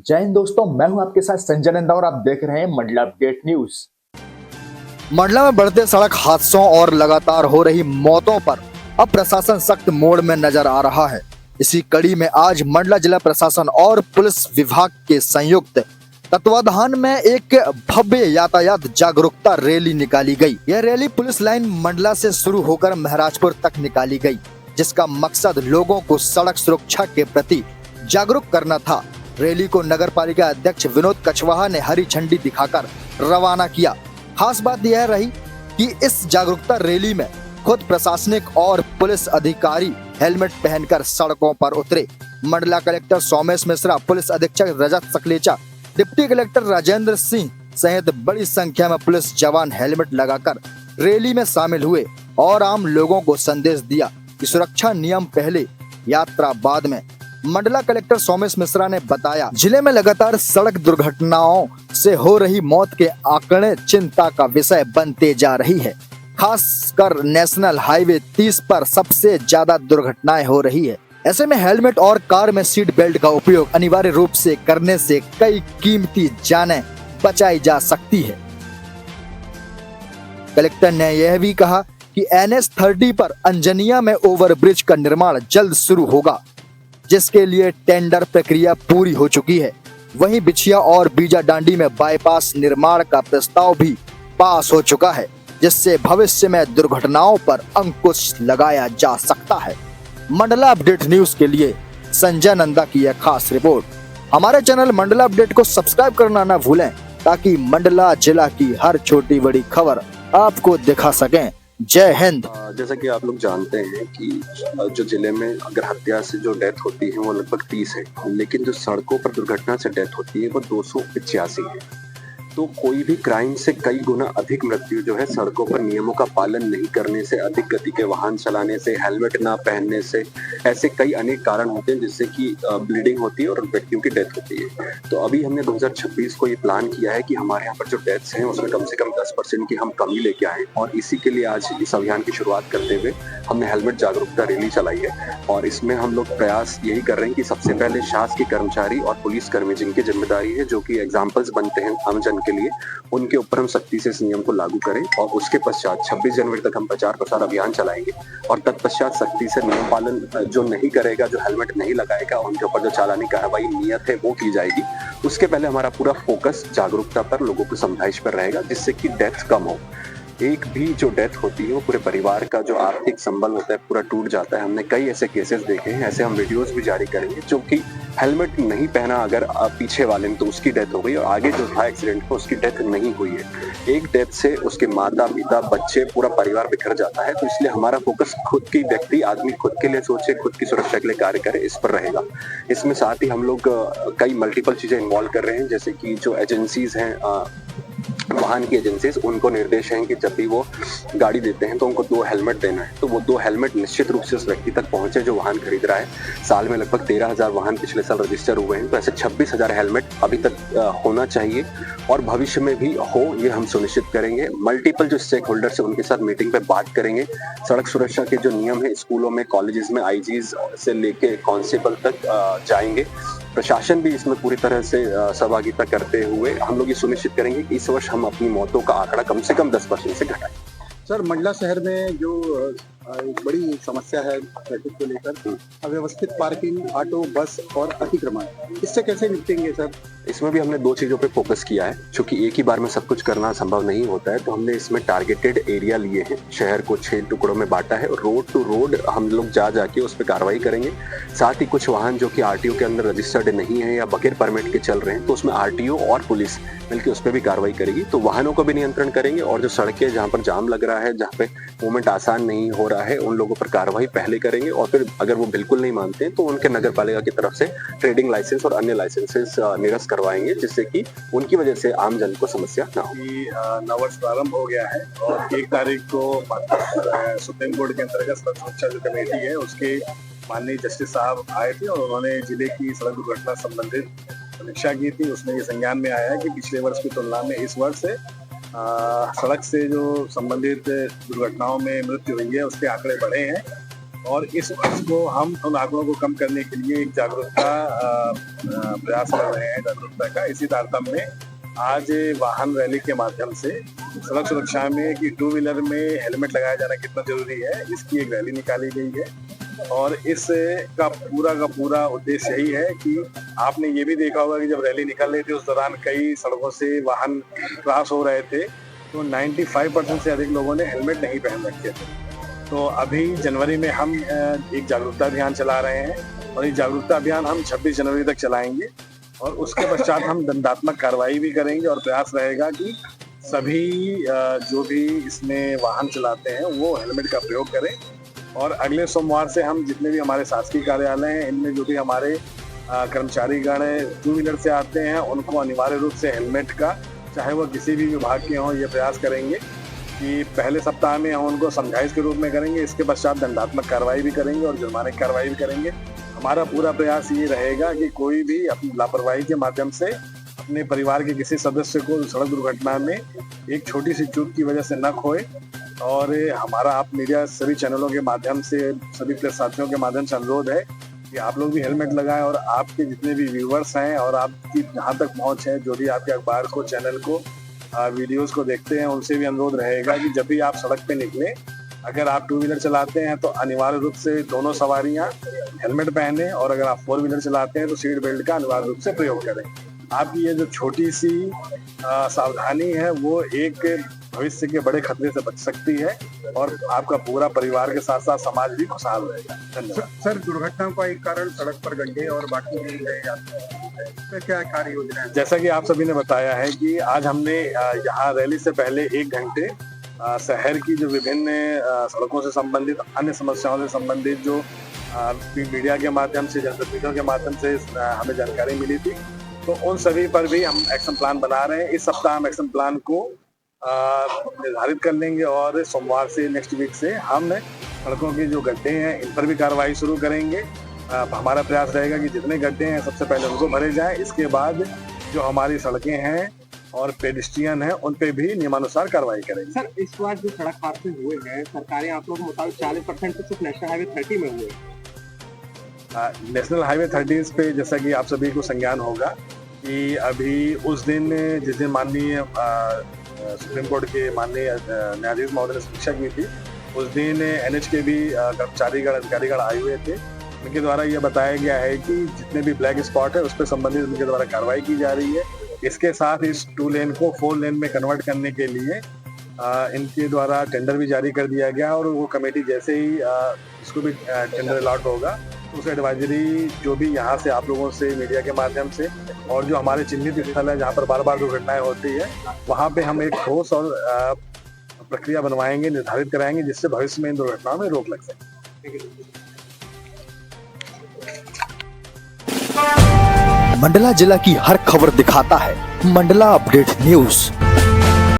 जय हिंद दोस्तों, मैं हूं आपके साथ संजय नंदा और आप देख रहे हैं मंडला अपडेट न्यूज। मंडला में बढ़ते सड़क हादसों और लगातार हो रही मौतों पर अब प्रशासन सख्त मोड में नजर आ रहा है। इसी कड़ी में आज मंडला जिला प्रशासन और पुलिस विभाग के संयुक्त तत्वाधान में एक भव्य यातायात जागरूकता रैली निकाली गई। यह रैली पुलिस लाइन मंडला से शुरू होकर महराजपुर तक निकाली गई, जिसका मकसद लोगों को सड़क सुरक्षा के प्रति जागरूक करना था। रैली को नगर पालिका अध्यक्ष विनोद कछवाहा ने हरी झंडी दिखाकर रवाना किया। खास बात यह रही कि इस जागरूकता रैली में खुद प्रशासनिक और पुलिस अधिकारी हेलमेट पहनकर सड़कों पर उतरे। मंडला कलेक्टर सोमेश मिश्रा, पुलिस अधीक्षक रजत सकलेचा, डिप्टी कलेक्टर राजेंद्र सिंह सहित बड़ी संख्या में पुलिस जवान हेलमेट लगाकर रैली में शामिल हुए और आम लोगों को संदेश दिया कि सुरक्षा नियम पहले, यात्रा बाद में। मंडला कलेक्टर सोमेश मिश्रा ने बताया, जिले में लगातार सड़क दुर्घटनाओं से हो रही मौत के आंकड़े चिंता का विषय बनते जा रही है। खासकर नेशनल हाईवे 30 पर सबसे ज्यादा दुर्घटनाएं हो रही है। ऐसे में हेलमेट और कार में सीट बेल्ट का उपयोग अनिवार्य रूप से करने से कई कीमती जानें बचाई जा सकती है। कलेक्टर ने यह भी कहा कि NH 30 पर अंजनिया में ओवरब्रिज का निर्माण जल्द शुरू होगा, जिसके लिए टेंडर प्रक्रिया पूरी हो चुकी है। वहीं बिछिया और बीजा डांडी में बाईपास निर्माण का प्रस्ताव भी पास हो चुका है, जिससे भविष्य में दुर्घटनाओं पर अंकुश लगाया जा सकता है। मंडला अपडेट न्यूज के लिए संजय नंदा की यह खास रिपोर्ट। हमारे चैनल मंडला अपडेट को सब्सक्राइब करना न भूलें, ताकि मंडला जिला की हर छोटी बड़ी खबर आपको दिखा सकें। जय हिंद। जैसा कि आप लोग जानते हैं कि जो जिले में अगर हत्या से जो डेथ होती है वो लगभग 30 है, लेकिन जो सड़कों पर दुर्घटना से डेथ होती है वो 285 है। तो कोई भी क्राइम से कई गुना अधिक मृत्यु जो है सड़कों पर नियमों का पालन नहीं करने से, अधिक गति के वाहन चलाने से, हेलमेट ना पहनने से, ऐसे कई अनेक कारण होते हैं जिससे कि ब्लीडिंग होती है और व्यक्तियों की डेथ होती है। तो अभी हमने 2026 को ये प्लान किया है कि हमारे यहाँ पर जो डेथ्स हैं उसमें कम से कम 10% की हम कमी लेके आए, और इसी के लिए आज इस अभियान की शुरुआत करते हुए हमने हेलमेट जागरूकता रैली चलाई है। और इसमें हम लोग प्रयास यही कर रहे हैं कि सबसे पहले शासकीय कर्मचारी और पुलिस कर्मी जिनकी जिम्मेदारी है, जो कि एग्जाम्पल्स बनते हैं आम जन के लिए, उनके ऊपर हम सख्ती से इस नियम को लागू करें। और उसके पश्चात 26 जनवरी तक हम प्रचार प्रसार अभियान चलाएंगे और तत्पश्चात सख्ती से नियम पालन जो नहीं करेगा, जो हेलमेट नहीं लगाएगा, उनके ऊपर जो चालानी कार्रवाई नियत है वो की जाएगी। उसके पहले हमारा पूरा फोकस जागरूकता पर, लोगों को समझाइश पर रहेगा, जिससे कि डेथ कम हो। एक भी जो डेथ होती है वो पूरे परिवार का जो आर्थिक संबल होता है पूरा टूट जाता है। हमने कई ऐसे केसेस देखे हैं, ऐसे हम वीडियोस भी जारी करेंगे, जो कि हेलमेट नहीं पहना अगर पीछे वाले ने तो उसकी डेथ हो गई और आगे जो था एक्सीडेंट को उसकी डेथ नहीं हुई है। एक डेथ से उसके माता पिता बच्चे पूरा परिवार बिखर जाता है। तो इसलिए हमारा फोकस खुद की व्यक्ति आदमी खुद के लिए सोचे, खुद की सुरक्षा के लिए कार्य करे, इस पर रहेगा। इसमें साथ ही हम लोग कई मल्टीपल चीजें इन्वॉल्व कर रहे हैं, जैसे कि जो एजेंसीज हैं, वाहन की एजेंसीज, उनको निर्देश है कि जब भी वो गाड़ी देते हैं तो उनको 2 हेलमेट देना है। तो वो 2 हेलमेट निश्चित रूप से उस व्यक्ति तक पहुंचे जो वाहन खरीद रहा है। साल में लगभग 13,000 वाहन पिछले साल रजिस्टर हुए हैं, तो ऐसे 26,000 हेलमेट अभी तक होना चाहिए और भविष्य में भी हो, ये हम सुनिश्चित करेंगे। मल्टीपल जो स्टेक होल्डर्स है उनके साथ मीटिंग पे बात करेंगे। सड़क सुरक्षा के जो नियम है स्कूलों में, कॉलेजेस में IGs से लेके कांस्टेबल तक जाएंगे। प्रशासन भी इसमें पूरी तरह से सहभागिता करते हुए हम लोग ये सुनिश्चित करेंगे कि इस वर्ष हम अपनी मौतों का आंकड़ा कम से कम 10% से घटाएं। सर, मंडला शहर में जो एक बड़ी समस्या है ट्रैफिक को लेकर, अव्यवस्थित पार्किंग, ऑटो, बस और अतिक्रमण, इससे कैसे निपटेंगे सर? इसमें भी हमने 2 चीजों पे फोकस किया है। क्योंकि एक ही बार में सब कुछ करना संभव नहीं होता है, तो हमने इसमें टारगेटेड एरिया लिए हैं, शहर को 6 टुकड़ों में बांटा है और रोड टू रोड हम लोग जाके उस पर कार्रवाई करेंगे। साथ ही कुछ वाहन जो कि RTO के अंदर रजिस्टर्ड नहीं है या बगैर परमिट के चल रहे हैं, तो उसमें RTO और पुलिस मिलकर उस पर भी कार्रवाई करेगी। तो वाहनों को भी नियंत्रण करेंगे और जो सड़कें जहाँ पर जाम लग रहा है, जहाँ पे मूवमेंट आसान नहीं हो रहा है, उन लोगों पर कार्रवाई पहले करेंगे। और फिर अगर वो बिल्कुल नहीं मानते हैं तो उनके नगर पालिका की तरफ से ट्रेडिंग लाइसेंस और अन्य लाइसेंसेस निरस्त करवाएंगे, जिससे कि उनकी वजह से आम जन को समस्या ना हो। नववर्ष प्रारंभ हो गया है और 1 तारीख को सुप्रीम कोर्ट के अंतर्गत सड़क सुरक्षा जो कमेटी है उसके माननीय जस्टिस साहब आए थे और उन्होंने जिले की सड़क दुर्घटना संबंधित समीक्षा की थी। उसमें ये संज्ञान में आया है कि पिछले वर्ष की तुलना में इस वर्ष सड़क से जो संबंधित दुर्घटनाओं में मृत्यु हुई है उसके आंकड़े बढ़े हैं और इस वर्ष को हम उन आंकड़ों को कम करने के लिए एक जागरूकता प्रयास कर रहे हैं, जागरूकता का। इसी तारतम्य में आज वाहन रैली के माध्यम से सड़क सुरक्षा में कि टू व्हीलर में हेलमेट लगाया जाना कितना जरूरी है, इसकी एक रैली निकाली गई है। और इस का पूरा उद्देश्य यही है कि आपने ये भी देखा होगा कि जब रैली निकल रही थी उस दौरान कई सड़कों से वाहन क्रॉस हो रहे थे, तो 95% से अधिक लोगों ने हेलमेट नहीं पहन रखे थे। तो अभी जनवरी में हम एक जागरूकता अभियान चला रहे हैं और ये जागरूकता अभियान हम 26 जनवरी तक चलाएंगे और उसके पश्चात हम दंडात्मक कार्रवाई भी करेंगे और प्रयास रहेगा कि सभी जो भी इसमें वाहन चलाते हैं वो हेलमेट का प्रयोग करें। और अगले सोमवार से हम जितने भी हमारे शासकीय कार्यालय हैं इनमें जो भी हमारे कर्मचारीगण टू व्हीलर से आते हैं उनको अनिवार्य रूप से हेलमेट का, चाहे वो किसी भी विभाग के हों, ये प्रयास करेंगे कि पहले सप्ताह में हम उनको समझाइश के रूप में करेंगे, इसके पश्चात दंडात्मक कार्रवाई भी करेंगे और जुर्माने की कार्रवाई भी करेंगे। हमारा पूरा प्रयास ये रहेगा कि कोई भी अपनी लापरवाही के माध्यम से अपने परिवार के किसी सदस्य को सड़क दुर्घटना में एक छोटी सी चूक की वजह से न खोए। और हमारा आप मीडिया सभी चैनलों के माध्यम से, सभी प्रेस साथियों के माध्यम से अनुरोध है कि आप लोग भी हेलमेट लगाएं और आपके जितने भी व्यूवर्स हैं और आपकी जहाँ तक पहुँच है, जो भी आपके अखबार को, चैनल को, वीडियोस को देखते हैं, उनसे भी अनुरोध रहेगा कि जब भी आप सड़क पे निकलें, अगर आप टू व्हीलर चलाते हैं तो अनिवार्य रूप से दोनों सवारियां हेलमेट पहने और अगर आप फोर व्हीलर चलाते हैं तो सीट बेल्ट का अनिवार्य रूप से प्रयोग करें। आपकी ये जो छोटी सी सावधानी है वो एक भविष्य के बड़े खतरे से बच सकती है और आपका पूरा परिवार के साथ साथ समाज भी खुशहाल रहेगा। धन्यवाद। सर, दुर्घटनाओं का एक कारण सड़क पर गड्ढे और बाकी रह जाते हैं, तो क्या कार्य योजना है? जैसा कि आप सभी ने बताया है कि आज हमने यहाँ रैली से पहले 1 घंटे शहर की जो विभिन्न सड़कों से संबंधित, अन्य समस्याओं से संबंधित जो मीडिया के माध्यम से, जनप्रतिनिधियों के माध्यम से हमें जानकारी मिली थी, तो उन सभी पर भी हम एक्शन प्लान बना रहे हैं। इस सप्ताह हम एक्शन प्लान को निर्धारित कर लेंगे और सोमवार से, नेक्स्ट वीक से हम सड़कों के जो गड्ढे हैं इन पर भी कार्रवाई शुरू करेंगे। हमारा प्रयास रहेगा कि जितने गड्ढे हैं सबसे पहले उनको भरे जाएं, इसके बाद जो हमारी सड़कें हैं और पेडिस्ट्रियन है उन पे भी नियमानुसार कार्रवाई करेंगे। सर, इस बार जो सड़क हादसे हुए हैं, सरकारी आंकड़ों के मुताबिक 40% तो सिर्फ नेशनल हाईवे 30 में हुए। नेशनल हाईवे 30 पे जैसा कि आप सभी को संज्ञान होगा कि अभी उस दिन जिस दिन माननीय सुप्रीम कोर्ट के माननीय न्यायाधीश महोदय ने समीक्षा की थी, उस दिन NH के भी कर्मचारीगण, अधिकारीगण आए हुए थे। उनके द्वारा यह बताया गया है कि जितने भी ब्लैक स्पॉट है उस पर संबंधित उनके द्वारा कार्रवाई की जा रही है। इसके साथ इस 2 लेन को 4 लेन में कन्वर्ट करने के लिए इनके द्वारा टेंडर भी जारी कर दिया गया और वो कमेटी जैसे ही इसको भी टेंडर अलॉट होगा तो उसे एडवाइजरी जो भी यहाँ से आप लोगों से, मीडिया के माध्यम से और जो हमारे चिन्हित स्थल है जहाँ पर बार बार दुर्घटनाएं होती है, वहाँ पे हम एक ठोस और प्रक्रिया बनवाएंगे, निर्धारित कराएंगे, जिससे भविष्य में इन दुर्घटनाओं में रोक लग सके। मंडला जिला की हर खबर दिखाता है मंडला अपडेट न्यूज।